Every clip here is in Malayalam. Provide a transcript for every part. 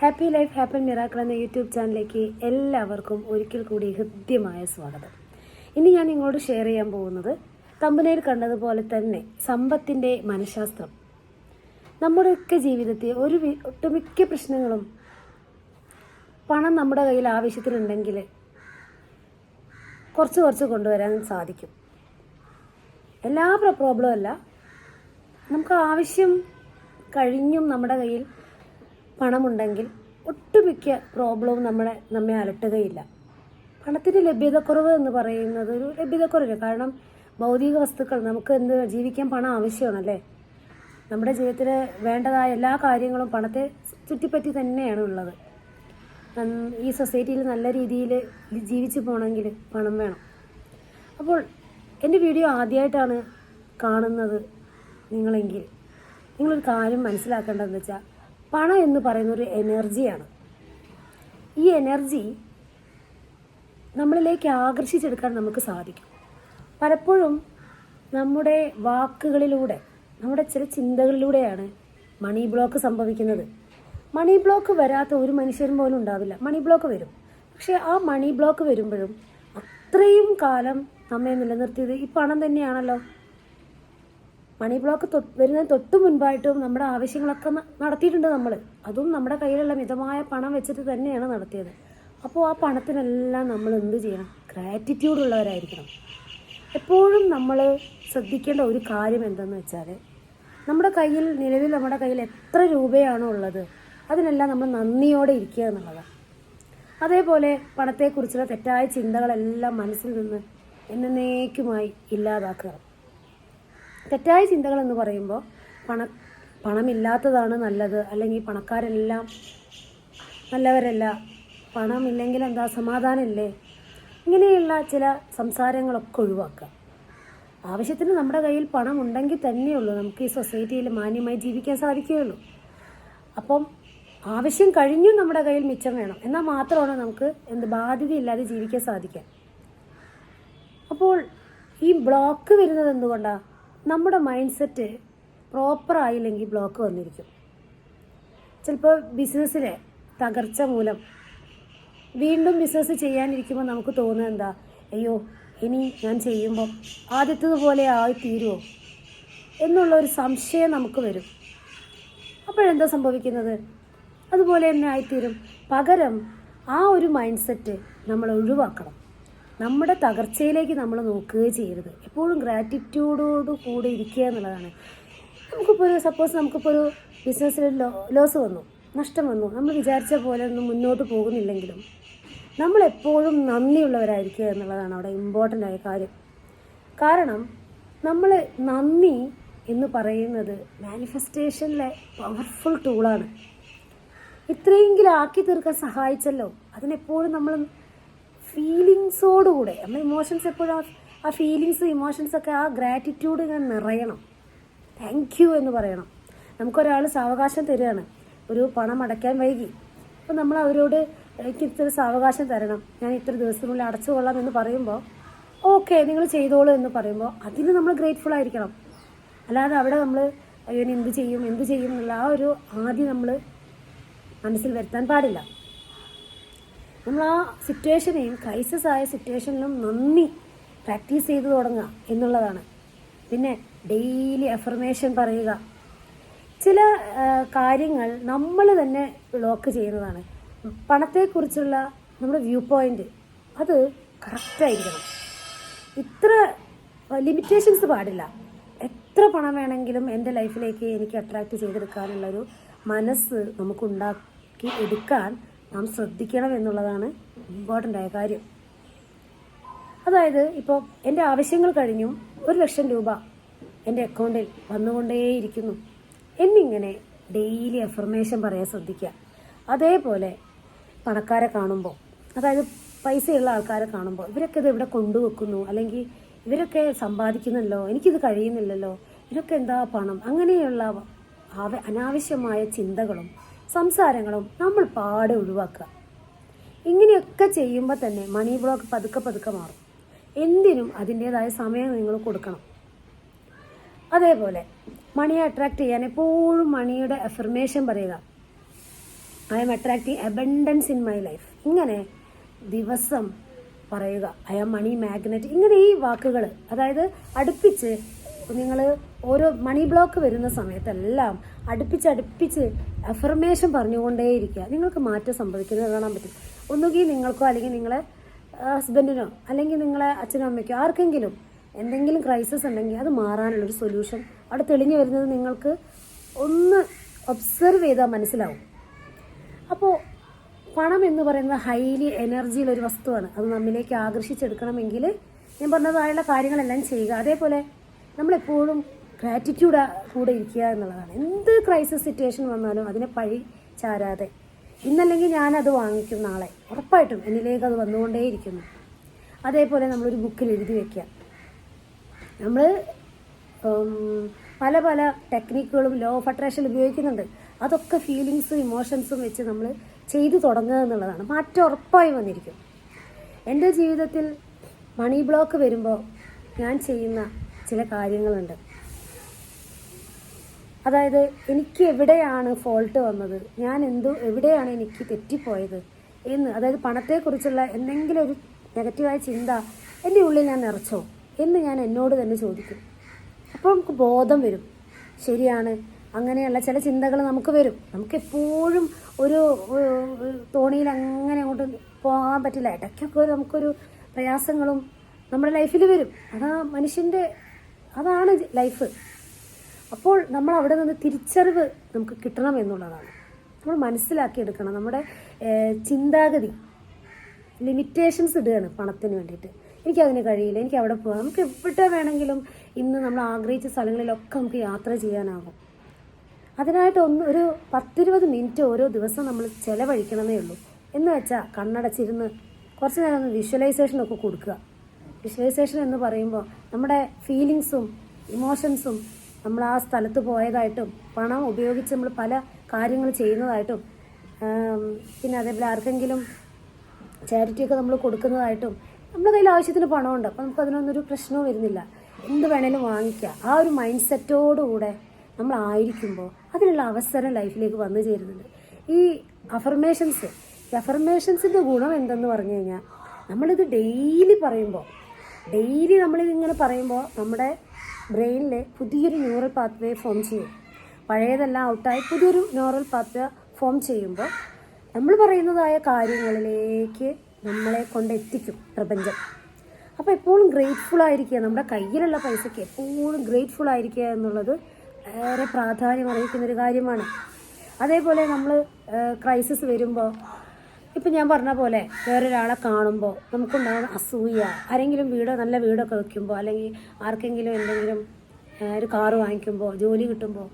ഹാപ്പി ലൈഫ് ഹാപ്പി മിറാക്കിൾ എന്ന യൂട്യൂബ് ചാനലിലേക്ക് എല്ലാവർക്കും ഒരിക്കൽ കൂടി ഹൃദ്യമായ സ്വാഗതം. ഇനി ഞാൻ നിങ്ങളോട് ഷെയർ ചെയ്യാൻ പോകുന്നത് തമ്പനയിൽ കണ്ടതുപോലെ തന്നെ സമ്പത്തിൻ്റെ മനഃശാസ്ത്രം. നമ്മുടെയൊക്കെ ജീവിതത്തിൽ ഒട്ടുമിക്ക പ്രശ്നങ്ങളും പണം നമ്മുടെ കയ്യിൽ ആവശ്യത്തിനുണ്ടെങ്കിൽ കുറച്ച് കൊണ്ടുവരാൻ സാധിക്കും. എല്ലാ പ്രോബ്ലവും അല്ല, നമുക്ക് ആവശ്യം കഴിഞ്ഞും നമ്മുടെ കയ്യിൽ പണമുണ്ടെങ്കിൽ ഒട്ടുമിക്ക പ്രോബ്ലവും നമ്മെ അലട്ടുകയില്ല. പണത്തിൻ്റെ ലഭ്യതക്കുറവ് എന്ന് പറയുന്നത് ഒരു ലഭ്യതക്കുറവില്ല. കാരണം ഭൗതിക വസ്തുക്കൾ നമുക്ക് ജീവിക്കാൻ പണം ആവശ്യമാണല്ലേ. നമ്മുടെ ജീവിതത്തിൽ വേണ്ടതായ എല്ലാ കാര്യങ്ങളും പണത്തെ ചുറ്റിപ്പറ്റി തന്നെയാണ് ഉള്ളത്. ഈ സൊസൈറ്റിയിൽ നല്ല രീതിയിൽ ജീവിച്ചു പോകണമെങ്കിൽ പണം വേണം. അപ്പോൾ എൻ്റെ വീഡിയോ ആദ്യമായിട്ടാണ് കാണുന്നത് നിങ്ങളെങ്കിൽ നിങ്ങളൊരു കാര്യം മനസ്സിലാക്കേണ്ടതെന്ന് വെച്ചാൽ, പണം എന്ന് പറയുന്ന ഒരു എനർജിയാണ്. ഈ എനർജി നമ്മളിലേക്ക് ആകർഷിച്ചെടുക്കാൻ നമുക്ക് സാധിക്കും. പലപ്പോഴും നമ്മുടെ വാക്കുകളിലൂടെ, നമ്മുടെ ചില ചിന്തകളിലൂടെയാണ് മണി ബ്ലോക്ക് സംഭവിക്കുന്നത്. മണി ബ്ലോക്ക് വരാത്ത ഒരു മനുഷ്യരും പോലും ഉണ്ടാവില്ല. മണി ബ്ലോക്ക് വരും. പക്ഷേ ആ മണി ബ്ലോക്ക് വരുമ്പോഴും അത്രയും കാലം നമ്മെ നിലനിർത്തിയത് ഈ പണം തന്നെയാണല്ലോ. മണി ബ്ലോക്ക് വരുന്നതിന് തൊട്ട് മുൻപായിട്ടും നമ്മുടെ ആവശ്യങ്ങളൊക്കെ നടത്തിയിട്ടുണ്ട് നമ്മൾ. അതും നമ്മുടെ കയ്യിലുള്ള മിതമായ പണം വെച്ചിട്ട് തന്നെയാണ് നടത്തിയത്. അപ്പോൾ ആ പണത്തിനെല്ലാം നമ്മൾ എന്ത് ചെയ്യണം? ഗ്രാറ്റിറ്റ്യൂഡ് ഉള്ളവരായിരിക്കണം. എപ്പോഴും നമ്മൾ ശ്രദ്ധിക്കേണ്ട ഒരു കാര്യം എന്തെന്ന് വെച്ചാൽ, നമ്മുടെ കയ്യിൽ എത്ര രൂപയാണോ ഉള്ളത് അതിനെല്ലാം നമ്മൾ നന്ദിയോടെ ഇരിക്കുക എന്നുള്ളതാണ്. അതേപോലെ പണത്തെക്കുറിച്ചുള്ള തെറ്റായ ചിന്തകളെല്ലാം മനസ്സിൽ നിന്ന് എന്നേക്കുമായി ഇല്ലാതാക്കുക. തെറ്റായ ചിന്തകൾ എന്ന് പറയുമ്പോൾ പണമില്ലാത്തതാണ് നല്ലത്, അല്ലെങ്കിൽ പണക്കാരെല്ലാം നല്ലവരല്ല, പണമില്ലെങ്കിൽ എന്താ സമാധാനമില്ലേ, ഇങ്ങനെയുള്ള ചില സംസാരങ്ങളൊക്കെ ഒഴിവാക്കുക. ആവശ്യത്തിന് നമ്മുടെ കയ്യിൽ പണം ഉണ്ടെങ്കിൽ തന്നെയുള്ളൂ നമുക്ക് ഈ സൊസൈറ്റിയിൽ മാന്യമായി ജീവിക്കാൻ സാധിക്കുകയുള്ളൂ. അപ്പം ആവശ്യം കഴിഞ്ഞും നമ്മുടെ കയ്യിൽ മിച്ചം വേണം. എന്നാൽ മാത്രമാണ് നമുക്ക് ബാധ്യതയില്ലാതെ ജീവിക്കാൻ സാധിക്കുക. അപ്പോൾ ഈ ബ്ലോക്ക് വരുന്നത് എന്തുകൊണ്ടാണ്? നമ്മുടെ മൈൻഡ് സെറ്റ് പ്രോപ്പർ ആയില്ലെങ്കിൽ ബ്ലോക്ക് വന്നിരിക്കും. ചിലപ്പോൾ ബിസിനസ്സിലെ തകർച്ച മൂലം വീണ്ടും ബിസിനസ് ചെയ്യാനിരിക്കുമ്പോൾ നമുക്ക് തോന്നുന്നത് എന്താ, അയ്യോ ഇനി ഞാൻ ചെയ്യുമ്പോൾ ആദ്യത്തേതുപോലെ ആയി തീരുമോ എന്നുള്ളൊരു സംശയം നമുക്ക് വരും. അപ്പോഴെന്താ സംഭവിക്കുന്നത്? അതുപോലെ തന്നെ ആയിത്തീരും. പകരം ആ ഒരു മൈൻഡ് സെറ്റ് നമ്മൾ ഒഴിവാക്കണം. നമ്മുടെ തകർച്ചയിലേക്ക് നമ്മൾ നോക്കുകയും ചെയ്യരുത്. എപ്പോഴും ഗ്രാറ്റിറ്റ്യൂഡോട് കൂടെ ഇരിക്കുക എന്നുള്ളതാണ്. നമുക്കിപ്പോൾ ഒരു ബിസിനസ്സിൽ ലോസ് വന്നു, നഷ്ടം വന്നു, നമ്മൾ വിചാരിച്ച പോലെ ഒന്നും മുന്നോട്ട് പോകുന്നില്ലെങ്കിലും നമ്മളെപ്പോഴും നന്ദിയുള്ളവരായിരിക്കുക എന്നുള്ളതാണ് അവിടെ ഇമ്പോർട്ടൻ്റ് ആയ കാര്യം. കാരണം നമ്മൾ നന്ദി എന്ന് പറയുന്നത് മാനിഫെസ്റ്റേഷനിലെ പവർഫുൾ ടൂളാണ്. ഇത്രയെങ്കിലും ആക്കി തീർക്കാൻ സഹായിച്ചല്ലോ, അതിനെപ്പോഴും നമ്മൾ ഫീലിങ്സോടുകൂടെ, നമ്മൾ ഇമോഷൻസ് എപ്പോഴും ആ ഇമോഷൻസൊക്കെ ആ ഗ്രാറ്റിറ്റ്യൂഡ് ഇങ്ങനെ നിറയണം. താങ്ക് യു എന്ന് പറയണം. നമുക്കൊരാൾ സാവകാശം തരികയാണ്, ഒരു പണം അടയ്ക്കാൻ വൈകി, അപ്പോൾ നമ്മൾ അവരോട് എനിക്ക് ഇത്ര സാവകാശം തരണം, ഞാൻ ഇത്ര ദിവസത്തിനുള്ളിൽ അടച്ചു കൊള്ളാം എന്ന് പറയുമ്പോൾ ഓക്കെ നിങ്ങൾ ചെയ്തോളൂ എന്ന് പറയുമ്പോൾ അതിന് നമ്മൾ ഗ്രേറ്റ്ഫുൾ ആയിരിക്കണം. അല്ലാതെ അവിടെ നമ്മൾ അയ്യോ എന്ത് ചെയ്യും എന്നുള്ള ആ ഒരു ആദ്യം നമ്മൾ മനസ്സിൽ വരുത്താൻ പാടില്ല. നമ്മൾ ആ സിറ്റുവേഷനെയും ക്രൈസിസ് ആയ സിറ്റുവേഷനിലും നന്ദി പ്രാക്ടീസ് ചെയ്ത് തുടങ്ങുക എന്നുള്ളതാണ്. പിന്നെ ഡെയിലി അഫർമേഷൻ പറയുക. ചില കാര്യങ്ങൾ നമ്മൾ തന്നെ ബ്ലോക്ക് ചെയ്യുന്നതാണ്. പണത്തെക്കുറിച്ചുള്ള നമ്മുടെ വ്യൂ പോയിൻ്റ് അത് കറക്റ്റായിരിക്കണം. ഇത്ര ലിമിറ്റേഷൻസ് പാടില്ല. എത്ര പണം വേണമെങ്കിലും എൻ്റെ ലൈഫിലേക്ക് എനിക്ക് അട്രാക്റ്റ് ചെയ്തെടുക്കാനുള്ളൊരു മനസ്സ് നമുക്കുണ്ടാക്കി എടുക്കാൻ നാം ശ്രദ്ധിക്കണം എന്നുള്ളതാണ് ഇമ്പോർട്ടൻ്റ് ആയ കാര്യം. അതായത് ഇപ്പോൾ എൻ്റെ ആവശ്യങ്ങൾ കഴിഞ്ഞും 1,00,000 രൂപ എൻ്റെ അക്കൗണ്ടിൽ വന്നുകൊണ്ടേയിരിക്കുന്നു എന്നിങ്ങനെ ഡെയിലി അഫർമേഷൻ പറയാൻ ശ്രദ്ധിക്കുക. അതേപോലെ പണക്കാരെ കാണുമ്പോൾ, അതായത് പൈസയുള്ള ആൾക്കാരെ കാണുമ്പോൾ, ഇവരൊക്കെ ഇത് ഇവിടെ കൊണ്ടുവെക്കുന്നു, അല്ലെങ്കിൽ ഇവരൊക്കെ സമ്പാദിക്കുന്നല്ലോ, എനിക്കിത് കഴിയുന്നില്ലല്ലോ, ഇവരൊക്കെ എന്താ പണം, അങ്ങനെയുള്ള അനാവശ്യമായ ചിന്തകളും സംസാരങ്ങളും നമ്മൾ പാടെ ഒഴിവാക്കുക. ഇങ്ങനെയൊക്കെ ചെയ്യുമ്പോൾ തന്നെ മണി ബ്ലോക്ക് പതുക്കെ മാറും. എന്തിനും അതിൻ്റേതായ സമയം നിങ്ങൾ കൊടുക്കണം. അതേപോലെ മണിയെ അട്രാക്റ്റ് ചെയ്യാൻ എപ്പോഴും മണിയുടെ അഫർമേഷൻ പറയുക. I am attracting abundance in my life. ഇങ്ങനെ ദിവസം പറയുക. I am money magnet. ഇങ്ങനെ ഈ വാക്കുകൾ, അതായത് അടുപ്പിച്ച് നിങ്ങൾ ഓരോ മണി ബ്ലോക്ക് വരുന്ന സമയത്തെല്ലാം അടുപ്പിച്ച് അഫർമേഷൻ പറഞ്ഞുകൊണ്ടേയിരിക്കുക. നിങ്ങൾക്ക് മാറ്റം സംഭവിക്കുന്നത് കാണാൻ പറ്റും. ഒന്നുകിൽ നിങ്ങൾക്കോ അല്ലെങ്കിൽ നിങ്ങളെ ഹസ്ബൻഡിനോ അല്ലെങ്കിൽ നിങ്ങളെ അച്ഛനോ അമ്മയ്ക്കോ ആർക്കെങ്കിലും എന്തെങ്കിലും ക്രൈസിസ് ഉണ്ടെങ്കിൽ അത് മാറാനുള്ളൊരു സൊല്യൂഷൻ അവിടെ തെളിഞ്ഞു വരുന്നത് നിങ്ങൾക്ക് ഒന്ന് ഒബ്സർവ് ചെയ്താൽ മനസ്സിലാവും. അപ്പോൾ പണം എന്ന് പറയുന്നത് ഹൈലി എനർജിയിലൊരു വസ്തുവാണ്. അത് നമ്മിലേക്ക് ആകർഷിച്ചെടുക്കണമെങ്കിൽ ഞാൻ പറഞ്ഞതായുള്ള കാര്യങ്ങളെല്ലാം ചെയ്യുക. അതേപോലെ നമ്മളെപ്പോഴും ഗ്രാറ്റിറ്റ്യൂഡ് കൂടെ ഇരിക്കുക എന്നുള്ളതാണ്. എന്ത് ക്രൈസിസ് സിറ്റുവേഷൻ വന്നാലും അതിനെ പഴി ചാരാതെ, ഇന്നല്ലെങ്കിൽ ഞാനത് വാങ്ങിക്കും, നാളെ ഉറപ്പായിട്ടും എന്നിലേക്ക് അത് വന്നുകൊണ്ടേയിരിക്കുന്നു. അതേപോലെ നമ്മളൊരു ബുക്കിൽ എഴുതി വയ്ക്കുക. നമ്മൾ പല പല ടെക്നിക്കുകളും ലോ ഓഫ് അട്രാക്ഷൻ ഉപയോഗിക്കുന്നുണ്ട്. അതൊക്കെ ഫീലിങ്സും ഇമോഷൻസും വെച്ച് നമ്മൾ ചെയ്തു തുടങ്ങുക എന്നുള്ളതാണ്. മാറ്റം ഉറപ്പായി വന്നിരിക്കും. എൻ്റെ ജീവിതത്തിൽ മണി ബ്ലോക്ക് വരുമ്പോൾ ഞാൻ ചെയ്യുന്ന ചില കാര്യങ്ങളുണ്ട്. അതായത് എനിക്ക് എവിടെയാണ് ഫോൾട്ട് വന്നത്, ഞാൻ എവിടെയാണ് എനിക്ക് തെറ്റിപ്പോയത് എന്ന്, അതായത് പണത്തെക്കുറിച്ചുള്ള എന്തെങ്കിലും ഒരു നെഗറ്റീവായ ചിന്ത എൻ്റെ ഉള്ളിൽ ഞാൻ നിറച്ചോ എന്ന് ഞാൻ എന്നോട് തന്നെ ചോദിക്കും. അപ്പോൾ നമുക്ക് ബോധം വരും. ശരിയാണ്, അങ്ങനെയുള്ള ചില ചിന്തകൾ നമുക്ക് വരും. നമുക്കെപ്പോഴും ഒരു തോണിയിൽ അങ്ങനെ അങ്ങോട്ട് പോകാൻ പറ്റില്ല. ഇടയ്ക്കൊക്കെ നമുക്കൊരു പ്രയാസങ്ങളും നമ്മുടെ ലൈഫിൽ വരും. അതാണ് ലൈഫ്. അപ്പോൾ നമ്മൾ അവിടെ നിന്ന് തിരിച്ചറിവ് നമുക്ക് കിട്ടണം എന്നുള്ളതാണ്. നമ്മൾ മനസ്സിലാക്കിയെടുക്കണം. നമ്മുടെ ചിന്താഗതി ലിമിറ്റേഷൻസ് ഇടുകയാണ് പണത്തിന് വേണ്ടിയിട്ട്. എനിക്കതിന് കഴിയില്ല, എനിക്ക് അവിടെ പോകാം. നമുക്ക് എവിടെ വേണമെങ്കിലും ഇന്ന് നമ്മൾ ആഗ്രഹിച്ച സ്ഥലങ്ങളിലൊക്കെ നമുക്ക് യാത്ര ചെയ്യാനാകും. അതിനായിട്ട് ഒരു 10-20 മിനിറ്റ് ഓരോ ദിവസം നമ്മൾ ചിലവഴിക്കണമെന്നേ ഉള്ളൂ. എന്ന് വെച്ചാൽ കണ്ണടച്ചിരുന്ന് കുറച്ച് നേരം ഒന്ന് വിഷ്വലൈസേഷനൊക്കെ കൊടുക്കുക. വിഷ്വലൈസേഷൻ എന്ന് പറയുമ്പോൾ നമ്മുടെ ഫീലിങ്സും ഇമോഷൻസും നമ്മൾ ആ സ്ഥലത്ത് പോയതായിട്ടും പണം ഉപയോഗിച്ച് നമ്മൾ പല കാര്യങ്ങൾ ചെയ്യുന്നതായിട്ടും പിന്നെ അതേപോലെ ആർക്കെങ്കിലും ചാരിറ്റിയൊക്കെ നമ്മൾ കൊടുക്കുന്നതായിട്ടും നമ്മുടെ കയ്യിൽ ആവശ്യത്തിന് പണമുണ്ട്. അപ്പോൾ നമുക്കതിനൊന്നൊരു പ്രശ്നവും വരുന്നില്ല. എന്ത് വേണേലും വാങ്ങിക്കുക. ആ ഒരു മൈൻഡ് സെറ്റോടുകൂടെ നമ്മളായിരിക്കുമ്പോൾ അതിനുള്ള അവസരം ലൈഫിലേക്ക് വന്നു ചേരുന്നുണ്ട്. ഈ അഫർമേഷൻസിൻ്റെ ഗുണം എന്തെന്ന് പറഞ്ഞു കഴിഞ്ഞാൽ, നമ്മളിത് ഡെയിലി നമ്മളിതിങ്ങനെ പറയുമ്പോൾ നമ്മുടെ ബ്രെയിനിൽ പുതിയൊരു ന്യൂറൽ പാത്വേ ഫോം ചെയ്യും. പഴയതെല്ലാം ഔട്ടായി പുതിയൊരു ന്യൂറൽ പാത്വേ ഫോം ചെയ്യുമ്പോൾ നമ്മൾ പറയുന്നതായ കാര്യങ്ങളിലേക്ക് നമ്മളെ കൊണ്ടെത്തിക്കും പ്രപഞ്ചം. അപ്പോൾ എപ്പോഴും ഗ്രേറ്റ്ഫുൾ ആയിരിക്കുക. നമ്മുടെ കയ്യിലുള്ള പൈസയ്ക്ക് എപ്പോഴും ഗ്രേറ്റ്ഫുൾ ആയിരിക്കുക എന്നുള്ളത് ഏറെ പ്രാധാന്യം അറിയിക്കുന്നൊരു കാര്യമാണ്. അതേപോലെ നമ്മൾ ക്രൈസിസ് വരുമ്പോൾ, ഇപ്പം ഞാൻ പറഞ്ഞ പോലെ വേറൊരാളെ കാണുമ്പോൾ നമുക്കുണ്ടാകുന്ന അസൂയ, ആരെങ്കിലും നല്ല വീടൊക്കെ വെക്കുമ്പോൾ അല്ലെങ്കിൽ ആർക്കെങ്കിലും എന്തെങ്കിലും ഒരു കാറ് വാങ്ങിക്കുമ്പോൾ, ജോലി കിട്ടുമ്പോൾ,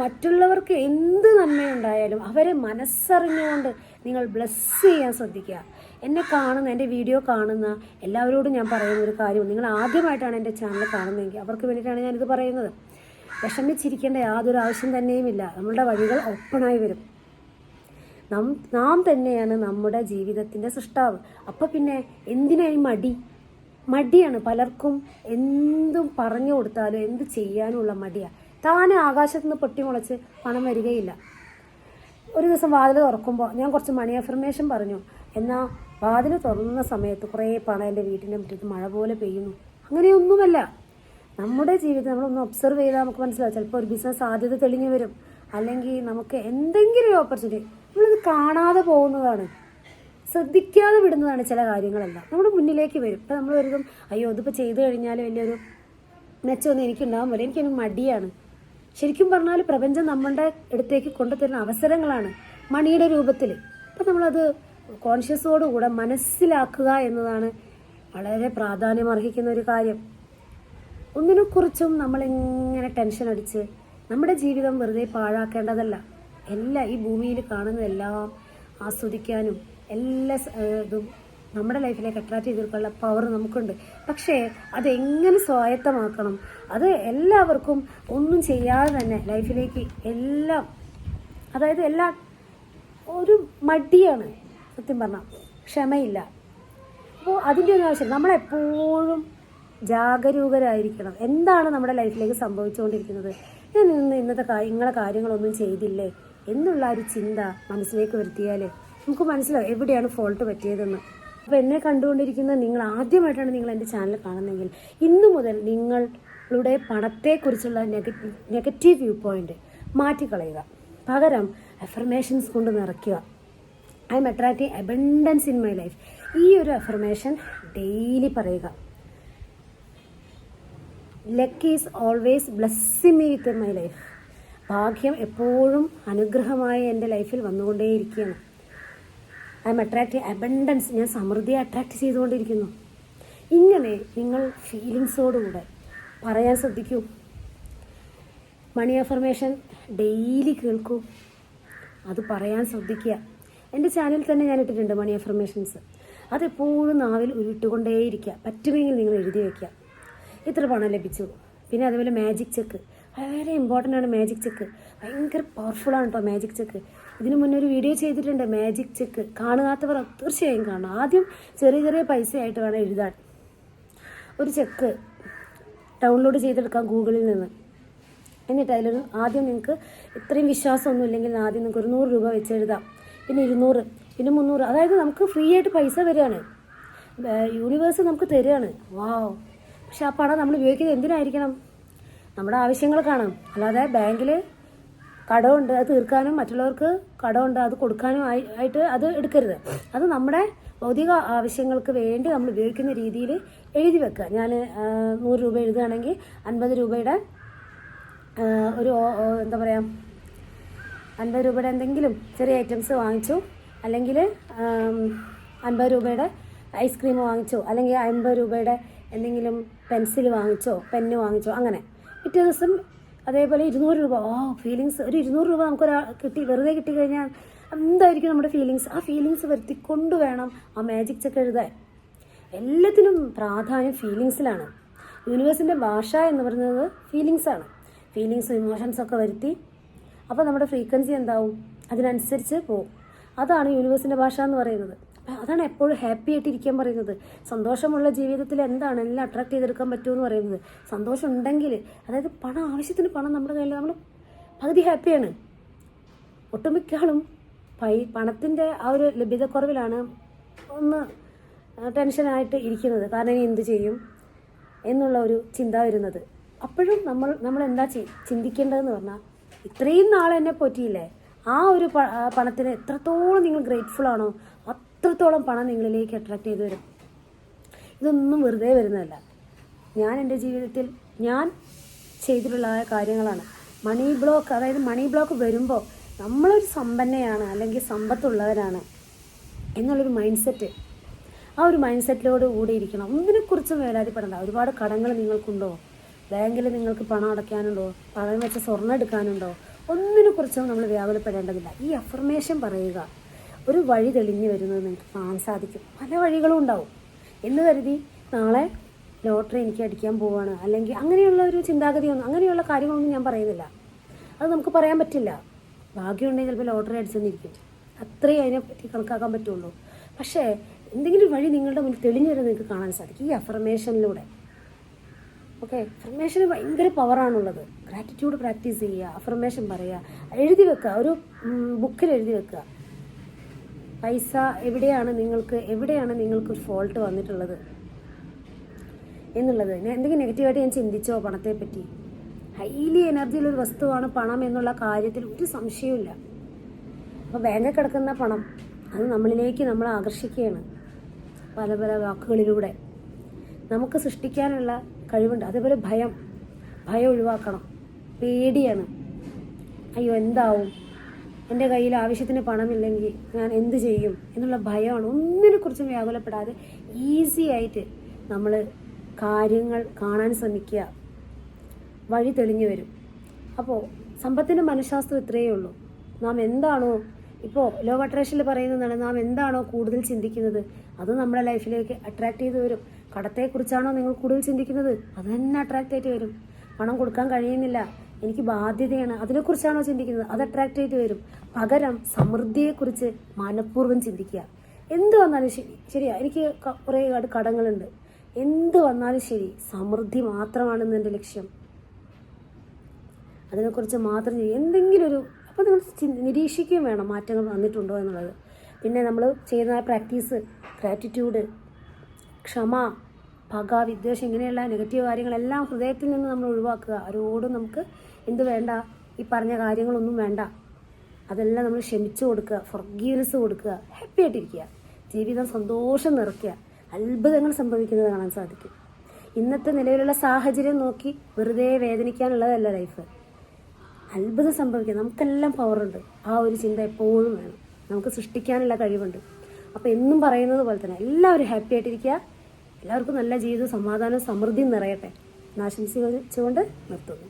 മറ്റുള്ളവർക്ക് എന്ത് നന്മയുണ്ടായാലും അവരെ മനസ്സറിഞ്ഞുകൊണ്ട് നിങ്ങൾ ബ്ലെസ് ചെയ്യാൻ ശ്രദ്ധിക്കുക. എൻ്റെ വീഡിയോ കാണുന്ന എല്ലാവരോടും ഞാൻ പറയുന്ന ഒരു കാര്യം, നിങ്ങൾ ആദ്യമായിട്ടാണ് എൻ്റെ ചാനൽ കാണുന്നതെങ്കിൽ അവർക്ക് വേണ്ടിയിട്ടാണ് ഞാനിത് പറയുന്നത്. വിഷമിച്ചിരിക്കേണ്ട യാതൊരു ആവശ്യം തന്നെയുമില്ല. നമ്മളുടെ വഴികൾ ഓപ്പണായി വരും. നാം തന്നെയാണ് നമ്മുടെ ജീവിതത്തിൻ്റെ സൃഷ്ടാവ്. അപ്പം പിന്നെ എന്തിനായി മടിയാണ് പലർക്കും. എന്തും പറഞ്ഞു കൊടുത്താലും എന്ത് ചെയ്യാനുള്ള മടിയാണ്. താനെ ആകാശത്ത് നിന്ന് പൊട്ടിമുളച്ച് പണം വരികയില്ല. ഒരു ദിവസം വാതിൽ തുറക്കുമ്പോൾ ഞാൻ കുറച്ച് മണി അഫർമേഷൻ പറഞ്ഞു. എന്നാൽ വാതിൽ തുറന്ന സമയത്ത് കുറേ പണം എൻ്റെ വീട്ടിൻ്റെ മുറ്റത്ത് മഴ പോലെ പെയ്യുന്നു. അങ്ങനെയൊന്നുമല്ല. നമ്മുടെ ജീവിതം നമ്മളൊന്ന് ഒബ്സർവ് ചെയ്താൽ നമുക്ക് മനസ്സിലാവും. ചിലപ്പോൾ ഒരു ബിസിനസ് സാധ്യത തെളിഞ്ഞു വരും, അല്ലെങ്കിൽ നമുക്ക് എന്തെങ്കിലും ഒരു ഓപ്പർച്യൂണിറ്റി നമ്മളിത് കാണാതെ പോകുന്നതാണ്, ശ്രദ്ധിക്കാതെ വിടുന്നതാണ്. ചില കാര്യങ്ങളെല്ലാം നമ്മുടെ മുന്നിലേക്ക് വരും. ഇപ്പം നമ്മൾ വരുമ്പം അയ്യോ ഇതിപ്പോൾ ചെയ്തു കഴിഞ്ഞാൽ വലിയൊരു മെച്ചമൊന്നും എനിക്കുണ്ടാകാൻ പോലെ എനിക്കൊരു മടിയാണ്. ശരിക്കും പറഞ്ഞാൽ പ്രപഞ്ചം നമ്മളുടെ അടുത്തേക്ക് കൊണ്ടുതരുന്ന അവസരങ്ങളാണ് മണിയുടെ രൂപത്തിൽ. അപ്പം നമ്മളത് കോൺഷ്യസോടുകൂടെ മനസ്സിലാക്കുക എന്നതാണ് വളരെ പ്രാധാന്യം അർഹിക്കുന്ന ഒരു കാര്യം. ഒന്നിനെക്കുറിച്ചും നമ്മളിങ്ങനെ ടെൻഷൻ അടിച്ച് നമ്മുടെ ജീവിതം വെറുതെ പാഴാക്കേണ്ടതല്ല. ഈ ഭൂമിയിൽ കാണുന്നതെല്ലാം ആസ്വദിക്കാനും എല്ലാ ഇതും നമ്മുടെ ലൈഫിലേക്ക് അട്രാക്ട് ചെയ്തെടുക്കാനുള്ള പവർ നമുക്കുണ്ട്. പക്ഷേ അതെങ്ങനെ സ്വായത്തമാക്കണം, അത് എല്ലാവർക്കും ഒന്നും ചെയ്യാതെ തന്നെ ലൈഫിലേക്ക് എല്ലാം ഒരു മടിയാണ് സത്യം പറഞ്ഞാൽ, ക്ഷമയില്ല. അപ്പോൾ അതിൻ്റെ ഒരു ആവശ്യം നമ്മളെപ്പോഴും ജാഗരൂകരായിരിക്കണം. എന്താണ് നമ്മുടെ ലൈഫിലേക്ക് സംഭവിച്ചുകൊണ്ടിരിക്കുന്നത്? ഞാൻ ഇന്നത്തെ കാര്യങ്ങളൊന്നും ചെയ്തില്ലേ, എന്നുള്ള ഒരു ചിന്ത മനസ്സിലേക്ക് വരുത്തിയാൽ നമുക്ക് മനസ്സിലാവും എവിടെയാണ് ഫോൾട്ട് പറ്റിയതെന്ന്. അപ്പോൾ എന്നെ കണ്ടുകൊണ്ടിരിക്കുന്ന നിങ്ങൾ ആദ്യമായിട്ടാണ് നിങ്ങൾ എൻ്റെ ചാനൽ കാണുന്നതെങ്കിൽ ഇന്നു മുതൽ നിങ്ങളുടെ പണത്തെക്കുറിച്ചുള്ള നെഗറ്റീവ് വ്യൂ പോയിൻ്റ് മാറ്റിക്കളയുക. പകരം അഫർമേഷൻസ് കൊണ്ട് നിറയ്ക്കുക. I'm attracting abundance in my life. ഈ ഒരു അഫർമേഷൻ ഡെയിലി പറയുക. Luck is always blessing me with my life. ഭാഗ്യം എപ്പോഴും അനുഗ്രഹമായി എൻ്റെ ലൈഫിൽ വന്നുകൊണ്ടേയിരിക്കുകയാണ്. I'm attracting abundance. ഞാൻ സമൃദ്ധിയെ അട്രാക്റ്റ് ചെയ്തുകൊണ്ടിരിക്കുന്നു. ഇങ്ങനെ നിങ്ങൾ ഫീലിങ്സോടുകൂടെ പറയാൻ ശ്രദ്ധിക്കൂ. മണി അഫർമേഷൻ ഡെയിലി കേൾക്കൂ, അത് പറയാൻ ശ്രദ്ധിക്കുക. എൻ്റെ ചാനലിൽ തന്നെ ഞാൻ ഇട്ടിട്ടുണ്ട് മണി അഫർമേഷൻസ്. അതെപ്പോഴും നാവിൽ ഉരുട്ടുകൊണ്ടേയിരിക്കുക. പറ്റുമെങ്കിൽ നിങ്ങൾ എഴുതി വയ്ക്കുക. ഇത്ര പണം ലഭിച്ചു. പിന്നെ അതുപോലെ മാജിക് ചെക്ക് വളരെ ഇമ്പോർട്ടൻ്റ് ആണ്. മാജിക് ചെക്ക് ഭയങ്കര പവർഫുള്ളാണ് കേട്ടോ. മാജിക് ചെക്ക് ഇതിനു മുന്നേ ഒരു വീഡിയോ ചെയ്തിട്ടുണ്ട്. മാജിക് ചെക്ക് കാണാത്തവർ തീർച്ചയായും കാണണം. ആദ്യം ചെറിയ ചെറിയ പൈസയായിട്ട് വേണം എഴുതാൻ. ഒരു ചെക്ക് ഡൗൺലോഡ് ചെയ്തെടുക്കാം ഗൂഗിളിൽ നിന്ന്. എന്നിട്ട് അതിലൊരു ആദ്യം നിങ്ങൾക്ക് ഇത്രയും വിശ്വാസമൊന്നും ഇല്ലെങ്കിൽ ആദ്യം നിങ്ങൾക്ക് ഒരു 100 രൂപ വെച്ച് എഴുതാം. പിന്നെ 200, പിന്നെ 300. അതായത് നമുക്ക് ഫ്രീ ആയിട്ട് പൈസ വരികയാണ്. യൂണിവേഴ്സ് നമുക്ക് തരികയാണ്. വാവ്. പക്ഷെ ആ പണം നമ്മൾ ഉപയോഗിക്കുന്നത് എന്തിനായിരിക്കണം? നമ്മുടെ ആവശ്യങ്ങൾ കാണാം. അല്ലാതെ ബാങ്കിൽ കടമുണ്ട് അത് തീർക്കാനും മറ്റുള്ളവർക്ക് കടമുണ്ട് അത് കൊടുക്കാനും ആയിട്ട് അത് എടുക്കരുത്. അത് നമ്മുടെ ഭൗതിക ആവശ്യങ്ങൾക്ക് വേണ്ടി നമ്മൾ ഉപയോഗിക്കുന്ന രീതിയിൽ എഴുതി വെക്കുക. ഞാൻ 100 രൂപ എഴുതുകയാണെങ്കിൽ 50 രൂപയുടെ ഒരു എന്താ പറയുക 50 രൂപയുടെ എന്തെങ്കിലും ചെറിയ ഐറ്റംസ് വാങ്ങിച്ചു, അല്ലെങ്കിൽ 50 രൂപയുടെ ഐസ്ക്രീം വാങ്ങിച്ചോ, അല്ലെങ്കിൽ 50 രൂപയുടെ എന്തെങ്കിലും പെൻസിൽ വാങ്ങിച്ചോ, പെന്ന് വാങ്ങിച്ചോ, അങ്ങനെ പിറ്റേ ദിവസം അതേപോലെ 200 രൂപ. ഫീലിങ്സ്. ഒരു 200 രൂപ നമുക്കൊരു വെറുതെ കിട്ടിക്കഴിഞ്ഞാൽ എന്തായിരിക്കും നമ്മുടെ ഫീലിങ്സ്? ആ ഫീലിങ്സ് വരുത്തിക്കൊണ്ട് വേണം ആ മാജിക് ചെക്ക് എഴുതാൻ. എല്ലാത്തിനും പ്രാധാന്യം ഫീലിങ്സിലാണ്. യൂണിവേഴ്സിൻ്റെ ഭാഷ എന്ന് പറയുന്നത് ഫീലിങ്സാണ്. ഫീലിങ്സും ഇമോഷൻസൊക്കെ വരുത്തി അപ്പോൾ നമ്മുടെ ഫ്രീക്വൻസി എന്താവും? അതിനനുസരിച്ച് പോവും. അതാണ് യൂണിവേഴ്സിൻ്റെ ഭാഷ എന്ന് പറയുന്നത്. അതാണ് എപ്പോഴും ഹാപ്പി ആയിട്ട് ഇരിക്കാൻ പറയുന്നത്. സന്തോഷമുള്ള ജീവിതത്തിൽ എന്താണ് എല്ലാം അട്രാക്ട് ചെയ്തെടുക്കാൻ പറ്റുമെന്ന് പറയുന്നത്. സന്തോഷം ഉണ്ടെങ്കിൽ, അതായത് പണം, ആവശ്യത്തിന് പണം നമ്മുടെ കയ്യിൽ, നമ്മൾ പകുതി ഹാപ്പിയാണ്. ഒട്ടുമിക്ക ആളും പണത്തിൻ്റെ ആ ഒരു ലഭ്യതക്കുറവിലാണ് ഒന്ന് ടെൻഷനായിട്ട് ഇരിക്കുന്നത്. കാരണം ഇനി എന്ത് ചെയ്യും എന്നുള്ള ഒരു ചിന്ത വരുന്നത്. അപ്പോഴും നമ്മൾ എന്താ ചിന്തിക്കേണ്ടതെന്ന് പറഞ്ഞാൽ, ഇത്രയും നാളെ എന്നെ പറ്റിയില്ലേ, ആ ഒരു പണത്തിന് എത്രത്തോളം നിങ്ങൾ ഗ്രേറ്റ്ഫുൾ ആണോ അത്രത്തോളം പണം നിങ്ങളിലേക്ക് അട്രാക്ട് ചെയ്ത് വരും. ഇതൊന്നും വെറുതെ വരുന്നതല്ല. ഞാൻ എൻ്റെ ജീവിതത്തിൽ ഞാൻ ചെയ്തിട്ടുള്ള കാര്യങ്ങളാണ്. മണി ബ്ലോക്ക്, അതായത് മണി ബ്ലോക്ക് വരുമ്പോൾ നമ്മളൊരു സമ്പന്നയാണ് അല്ലെങ്കിൽ സമ്പത്തുള്ളവരാണ് എന്നുള്ളൊരു മൈൻഡ് സെറ്റ്, ആ ഒരു മൈൻഡ് സെറ്റിലോട് കൂടി ഇരിക്കണം. ഒന്നിനെക്കുറിച്ചും വേലാതിപ്പെടണ്ട. ഒരുപാട് കടങ്ങൾ നിങ്ങൾക്കുണ്ടോ? ബാങ്കിൽ നിങ്ങൾക്ക് പണം അടയ്ക്കാനുണ്ടോ? പണം വെച്ച സ്വർണ്ണം എടുക്കാനുണ്ടോ? ഒന്നിനെക്കുറിച്ചും നമ്മൾ വ്യാകുലപ്പെടേണ്ടതില്ല. ഈ അഫർമേഷൻ പറയുക. ഒരു വഴി തെളിഞ്ഞു വരുന്നത് നിങ്ങൾക്ക് കാണാൻ സാധിക്കും. പല വഴികളും ഉണ്ടാവും എന്ന് കരുതി നാളെ ലോട്ടറി എനിക്ക് അടിക്കാൻ പോവാണ് അല്ലെങ്കിൽ അങ്ങനെയുള്ള ഒരു ചിന്താഗതിയൊന്നും, അങ്ങനെയുള്ള കാര്യങ്ങളൊന്നും ഞാൻ പറയുന്നില്ല. അത് നമുക്ക് പറയാൻ പറ്റില്ല. ഭാഗ്യമുണ്ടെങ്കിൽ ചിലപ്പോൾ ലോട്ടറി അടിച്ചെന്നിരിക്കും. അത്രയും അതിനെപ്പറ്റി കണക്കാക്കാൻ പറ്റുള്ളൂ. പക്ഷേ എന്തെങ്കിലും വഴി നിങ്ങളുടെ മുന്നിൽ തെളിഞ്ഞു വരുന്നത് നിങ്ങൾക്ക് കാണാൻ സാധിക്കും ഈ അഫർമേഷനിലൂടെ. ഓക്കെ, അഫർമേഷന് ഭയങ്കര പവറാണുള്ളത്. ഗ്രാറ്റിറ്റ്യൂഡ് പ്രാക്ടീസ് ചെയ്യുക, അഫർമേഷൻ പറയുക, എഴുതി വെക്കുക, ഒരു ബുക്കിൽ എഴുതി വെക്കുക. പൈസ എവിടെയാണ് നിങ്ങൾക്ക് ഫോൾട്ട് വന്നിട്ടുള്ളത് എന്നുള്ളത്. എന്തെങ്കിലും നെഗറ്റീവായിട്ട് ഞാൻ ചിന്തിച്ചോ പണത്തെ പറ്റി? ഹൈലി എനർജിയുള്ളൊരു വസ്തുവാണ് പണം എന്നുള്ള കാര്യത്തിൽ ഒരു സംശയവുമില്ല. അപ്പോൾ ബാങ്കിൽ കിടക്കുന്ന പണം അത് നമ്മളിലേക്ക് നമ്മൾ ആകർഷിക്കുകയാണ് പല പല വാക്കുകളിലൂടെ. നമുക്ക് സൃഷ്ടിക്കാനുള്ള കഴിവുണ്ട്. അതേപോലെ ഭയം ഒഴിവാക്കണം. പേടിയാണ്. അയ്യോ എന്താവും, എൻ്റെ കയ്യിൽ ആവശ്യത്തിന് പണമില്ലെങ്കിൽ ഞാൻ എന്ത് ചെയ്യും എന്നുള്ള ഭയമാണ്. ഒന്നിനെക്കുറിച്ചും വ്യാകുലപ്പെടാതെ ഈസി ആയിട്ട് നമ്മൾ കാര്യങ്ങൾ കാണാൻ ശ്രമിക്കുക. വഴി തെളിഞ്ഞു വരും. അപ്പോൾ സമ്പത്തിൻ്റെ മനഃശാസ്ത്രം ഇത്രയേ ഉള്ളൂ. നാം എന്താണോ, ഇപ്പോൾ ലോ ഓഫ് അട്രാക്ഷനിൽ പറയുന്നതാണ്, നാം എന്താണോ കൂടുതൽ ചിന്തിക്കുന്നത് അത് നമ്മുടെ ലൈഫിലേക്ക് അട്രാക്ട് ചെയ്ത് വരും. കടത്തെക്കുറിച്ചാണോ നിങ്ങൾ കൂടുതൽ ചിന്തിക്കുന്നത് അത് തന്നെ അട്രാക്റ്റ് ആയിട്ട് വരും. പണം കൊടുക്കാൻ കഴിയുന്നില്ല, എനിക്ക് ബാധ്യതയാണ്, അതിനെക്കുറിച്ചാണോ ചിന്തിക്കുന്നത് അത് അട്രാക്റ്റ് ചെയ്ത് വരും. പകരം സമൃദ്ധിയെക്കുറിച്ച് മനഃപൂർവ്വം ചിന്തിക്കുക. എന്ത് വന്നാലും ശരിയാ, എനിക്ക് കുറേ കടങ്ങളുണ്ട്, എന്ത് വന്നാലും ശരി, സമൃദ്ധി മാത്രമാണെന്ന് എൻ്റെ ലക്ഷ്യം. അതിനെക്കുറിച്ച് മാത്രം എന്തെങ്കിലും ഒരു അപ്പോൾ നിങ്ങൾ നിരീക്ഷിക്കുകയും വേണം മാറ്റങ്ങൾ വന്നിട്ടുണ്ടോ എന്നുള്ളത്. പിന്നെ നമ്മൾ ചെയ്യുന്ന പ്രാക്ടീസ്, ഗ്രാറ്റിറ്റ്യൂഡ്, ക്ഷമ, പക, വിദ്വേഷം, ഇങ്ങനെയുള്ള നെഗറ്റീവ് കാര്യങ്ങളെല്ലാം ഹൃദയത്തിൽ നിന്ന് നമ്മൾ ഒഴിവാക്കുക. ആരോടും നമുക്ക് എന്ത് വേണ്ട, ഈ പറഞ്ഞ കാര്യങ്ങളൊന്നും വേണ്ട, അതെല്ലാം നമ്മൾ ക്ഷമിച്ചു കൊടുക്കുക, ഫൊർഗീവ്നെസ് കൊടുക്കുക, ഹാപ്പി ആയിട്ടിരിക്കുക, ജീവിതം സന്തോഷം നിറയ്ക്കുക. അത്ഭുതങ്ങൾ സംഭവിക്കുന്നത് കാണാൻ സാധിക്കും. ഇന്നത്തെ നിലവിലുള്ള സാഹചര്യം നോക്കി വെറുതെ വേദനിക്കാനുള്ളതല്ല ലൈഫ്. അത്ഭുതം സംഭവിക്കുക. നമുക്കെല്ലാം പവറുണ്ട്. ആ ഒരു ചിന്ത എപ്പോഴും വേണം. നമുക്ക് സൃഷ്ടിക്കാനുള്ള കഴിവുണ്ട്. അപ്പോൾ എന്നും പറയുന്നത് പോലെ തന്നെ എല്ലാവരും ഹാപ്പി ആയിട്ടിരിക്കുക. എല്ലാവർക്കും നല്ല ജീവിതവും സമാധാനവും സമൃദ്ധിയും നിറയട്ടെ. ആശംസിച്ചുകൊണ്ട് നിർത്തുന്നു.